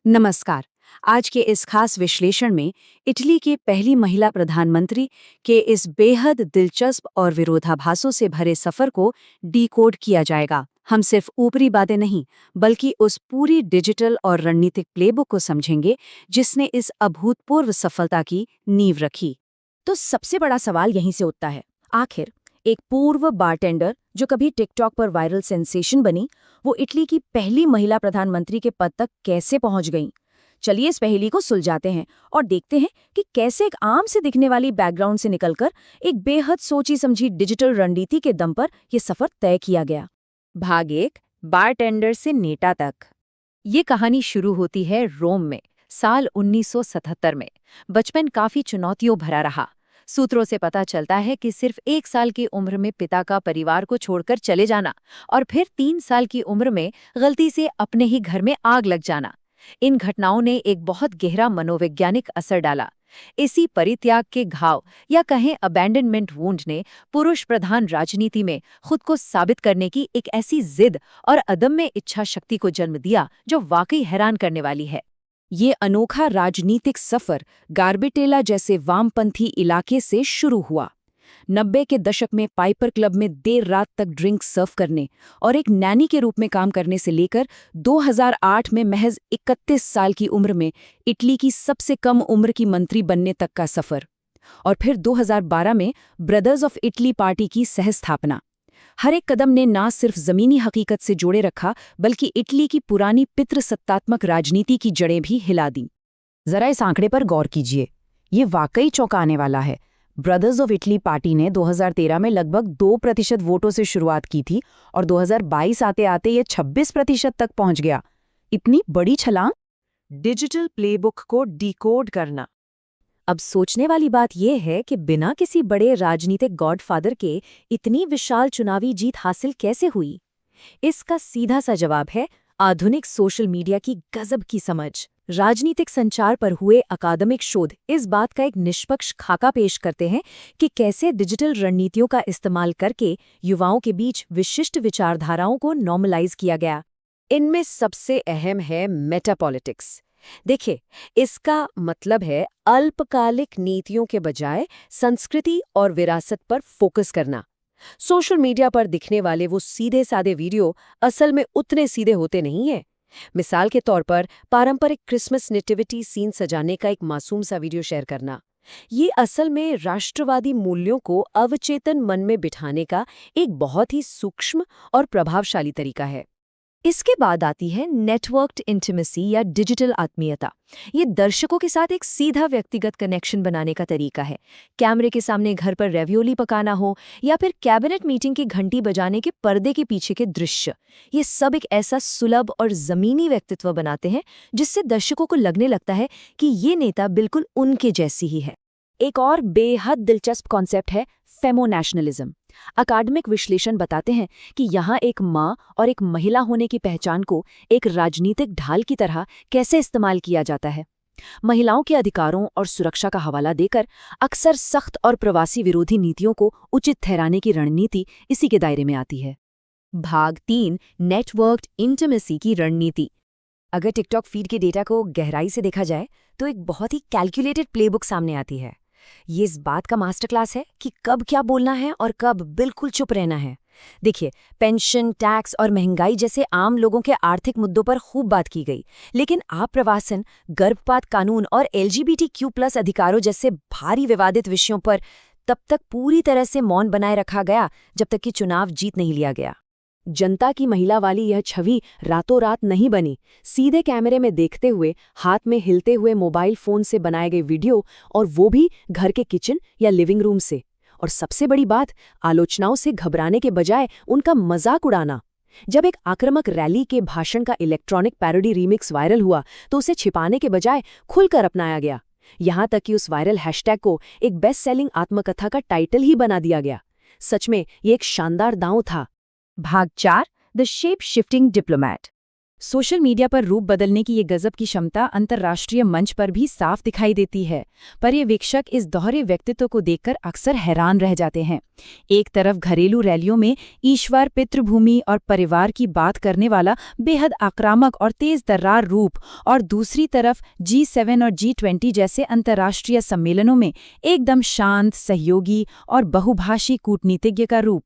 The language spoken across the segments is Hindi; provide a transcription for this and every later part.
नमस्कार। आज के इस खास विश्लेषण में इटली की पहली महिला प्रधानमंत्री के इस बेहद दिलचस्प और विरोधाभासों से भरे सफर को डिकोड किया जाएगा। हम सिर्फ ऊपरी बातें नहीं, बल्कि उस पूरी डिजिटल और रणनीतिक प्लेबुक को समझेंगे जिसने इस अभूतपूर्व सफलता की नींव रखी। तो सबसे बड़ा सवाल यहीं से उठता है, आखिर एक पूर्व बारटेंडर जो कभी टिकटॉक पर वायरल सेंसेशन बनी, वो इटली की पहली महिला प्रधानमंत्री के पद तक कैसे पहुंच गईं? चलिए इस पहेली को सुलझाते हैं और देखते हैं कि कैसे एक आम से दिखने वाली बैकग्राउंड से निकलकर एक बेहद सोची समझी डिजिटल रणनीति के दम पर यह सफर तय किया गया। भाग 1, बारटेंडर से नेता तक। ये कहानी शुरू होती है रोम में, साल 1977 में। बचपन काफी चुनौतियों भरा रहा। सूत्रों से पता चलता है कि सिर्फ 1 साल की उम्र में पिता का परिवार को छोड़कर चले जाना और फिर 3 साल की उम्र में गलती से अपने ही घर में आग लग जाना, इन घटनाओं ने एक बहुत गहरा मनोवैज्ञानिक असर डाला। इसी परित्याग के घाव या कहें अबैंडनमेंट वुंड ने पुरुष प्रधान राजनीति में खुद को साबित करने की एक ऐसी जिद और अदम्य इच्छा शक्ति को जन्म दिया जो वाकई हैरान करने वाली है। ये अनोखा राजनीतिक सफर गार्बेटेला जैसे वामपंथी इलाके से शुरू हुआ। 90 के दशक में पाइपर क्लब में देर रात तक ड्रिंक सर्व करने और एक नैनी के रूप में काम करने से लेकर 2008 में महज 31 साल की उम्र में इटली की सबसे कम उम्र की मंत्री बनने तक का सफर, और फिर 2012 में ब्रदर्स ऑफ इटली पार्टी की सहस्थापना। हर एक कदम ने ना सिर्फ जमीनी हकीकत से जोड़े रखा, बल्कि इटली की पुरानी पितृसत्तात्मक राजनीति की जड़ें भी हिला दी। जरा इस आंकड़े पर गौर कीजिए, ये वाकई चौंकाने वाला है। ब्रदर्स ऑफ इटली पार्टी ने 2013 में लगभग 2% वोटों से शुरुआत की थी और 2022 आते आते ये 26% तक पहुंच गया। इतनी बड़ी छलांग। डिजिटल प्लेबुक को डिकोड करना। अब सोचने वाली बात यह है कि बिना किसी बड़े राजनीतिक गॉडफादर के इतनी विशाल चुनावी जीत हासिल कैसे हुई? इसका सीधा सा जवाब है आधुनिक सोशल मीडिया की गजब की समझ। राजनीतिक संचार पर हुए अकादमिक शोध इस बात का एक निष्पक्ष खाका पेश करते हैं कि कैसे डिजिटल रणनीतियों का इस्तेमाल करके युवाओं के बीच विशिष्ट विचारधाराओं को नॉर्मलाइज किया गया। इनमें सबसे अहम है मेटापॉलिटिक्स। देखिए, इसका मतलब है अल्पकालिक नीतियों के बजाय संस्कृति और विरासत पर फोकस करना। सोशल मीडिया पर दिखने वाले वो सीधे साधे वीडियो असल में उतने सीधे होते नहीं हैं। मिसाल के तौर पर पारंपरिक क्रिसमस नेटिविटी सीन सजाने का एक मासूम सा वीडियो शेयर करना, ये असल में राष्ट्रवादी मूल्यों को अवचेतन मन में बिठाने का एक बहुत ही सूक्ष्म और प्रभावशाली तरीका है। इसके बाद आती है नेटवर्क्ड इंटीमेसी या डिजिटल आत्मीयता। ये दर्शकों के साथ एक सीधा व्यक्तिगत कनेक्शन बनाने का तरीका है। कैमरे के सामने घर पर रेवियोली पकाना हो या फिर कैबिनेट मीटिंग की घंटी बजाने के पर्दे के पीछे के दृश्य, ये सब एक ऐसा सुलभ और जमीनी व्यक्तित्व बनाते हैं जिससे दर्शकों को लगने लगता है कि ये नेता बिल्कुल उनके जैसी ही है। एक और बेहद दिलचस्प कॉन्सेप्ट है फेमोनेशनलिज्म। अकादमिक विश्लेषण बताते हैं कि यहाँ एक माँ और एक महिला होने की पहचान को एक राजनीतिक ढाल की तरह कैसे इस्तेमाल किया जाता है। महिलाओं के अधिकारों और सुरक्षा का हवाला देकर अक्सर सख्त और प्रवासी विरोधी नीतियों को उचित ठहराने की रणनीति इसी के दायरे में आती है। भाग 3, नेटवर्क्ड इंटीमेसी की रणनीति। अगर टिकटॉक फीड के डेटा को गहराई से देखा जाए तो एक बहुत ही कैलकुलेटेड प्लेबुक सामने आती है। ये इस बात का मास्टर क्लास है कि कब क्या बोलना है और कब बिल्कुल चुप रहना है। देखिए, पेंशन, टैक्स और महंगाई जैसे आम लोगों के आर्थिक मुद्दों पर खूब बात की गई, लेकिन आप्रवासन, गर्भपात कानून और LGBTQ+ अधिकारों जैसे भारी विवादित विषयों पर तब तक पूरी तरह से मौन बनाए रखा गया जब तक कि चुनाव जीत नहीं लिया गया। जनता की महिला वाली यह छवि रातों रात नहीं बनी। सीधे कैमरे में देखते हुए, हाथ में हिलते हुए मोबाइल फोन से बनाए गए वीडियो, और वो भी घर के किचन या लिविंग रूम से। और सबसे बड़ी बात, आलोचनाओं से घबराने के बजाय उनका मजाक उड़ाना। जब एक आक्रामक रैली के भाषण का इलेक्ट्रॉनिक पैरोडी रीमिक्स वायरल हुआ तो उसे छिपाने के बजाय खुलकर अपनाया गया। यहाँ तक कि उस वायरल हैशटैग को एक बेस्ट सेलिंग आत्मकथा का टाइटल ही बना दिया गया। सच में ये एक शानदार दांव था। भाग 4, the shape shifting diplomat. Social media पर रूप बदलने की ये गजब की क्षमता अंतर्राष्ट्रीय मंच पर भी साफ दिखाई देती है। पर्यवेक्षक इस दोहरे व्यक्तित्व को देखकर अक्सर हैरान रह जाते हैं। एक तरफ घरेलू रैलियों में ईश्वर, पितृभूमि और परिवार की बात करने वाला बेहद आक्रामक और तेज तर्रार रूप, और दूसरी तरफ G7 और G20 जैसे अंतर्राष्ट्रीय सम्मेलनों में एकदम शांत, सहयोगी और बहुभाषी कूटनीतिज्ञ का रूप।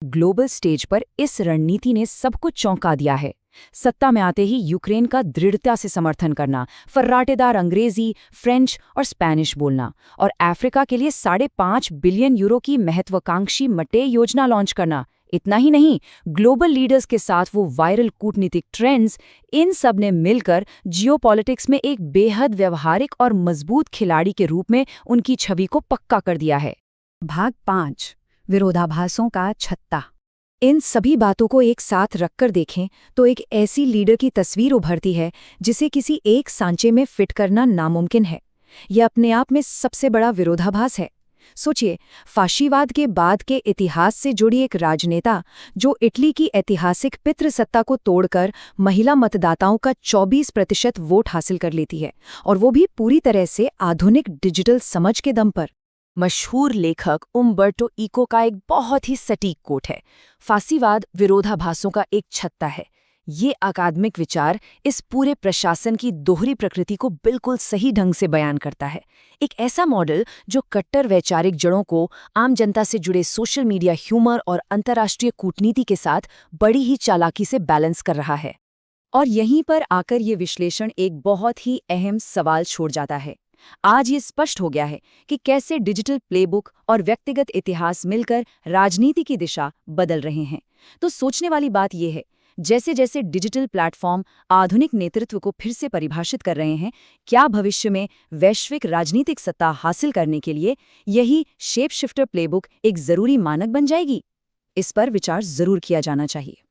ग्लोबल स्टेज पर इस रणनीति ने सबको चौंका दिया है। सत्ता में आते ही यूक्रेन का दृढ़ता से समर्थन करना, फर्राटेदार अंग्रेजी, फ्रेंच और स्पेनिश बोलना, और अफ्रीका के लिए 5.5 बिलियन यूरो की महत्वाकांक्षी मटे योजना लॉन्च करना। इतना ही नहीं, ग्लोबल लीडर्स के साथ वो वायरल कूटनीतिक ट्रेंड्स, इन सब ने मिलकर जियोपॉलिटिक्स में एक बेहद व्यवहारिक और मजबूत खिलाड़ी के रूप में उनकी छवि को पक्का कर दिया है। भाग 5, विरोधाभासों का छत्ता। इन सभी बातों को एक साथ रखकर देखें तो एक ऐसी लीडर की तस्वीर उभरती है जिसे किसी एक सांचे में फिट करना नामुमकिन है। यह अपने आप में सबसे बड़ा विरोधाभास है। सोचिए, फाशीवाद के बाद के इतिहास से जुड़ी एक राजनेता जो इटली की ऐतिहासिक पितृसत्ता को तोड़कर महिला मतदाताओं का 24% वोट हासिल कर लेती है, और वो भी पूरी तरह से आधुनिक डिजिटल समझ के दम पर। मशहूर लेखक उम्बर्टो इको का एक बहुत ही सटीक कोट है, फासीवाद विरोधाभासों का एक छत्ता है। ये अकादमिक विचार इस पूरे प्रशासन की दोहरी प्रकृति को बिल्कुल सही ढंग से बयान करता है। एक ऐसा मॉडल जो कट्टर वैचारिक जड़ों को आम जनता से जुड़े सोशल मीडिया ह्यूमर और अंतर्राष्ट्रीय कूटनीति के साथ बड़ी ही चालाकी से बैलेंस कर रहा है। और यहीं पर आकर ये विश्लेषण एक बहुत ही अहम सवाल छोड़ जाता है। आज ये स्पष्ट हो गया है कि कैसे डिजिटल प्लेबुक और व्यक्तिगत इतिहास मिलकर राजनीति की दिशा बदल रहे हैं। तो सोचने वाली बात यह है, जैसे जैसे डिजिटल प्लेटफॉर्म आधुनिक नेतृत्व को फिर से परिभाषित कर रहे हैं, क्या भविष्य में वैश्विक राजनीतिक सत्ता हासिल करने के लिए यही शेप शिफ्टर प्लेबुक एक जरूरी मानक बन जाएगी? इस पर विचार जरूर किया जाना चाहिए।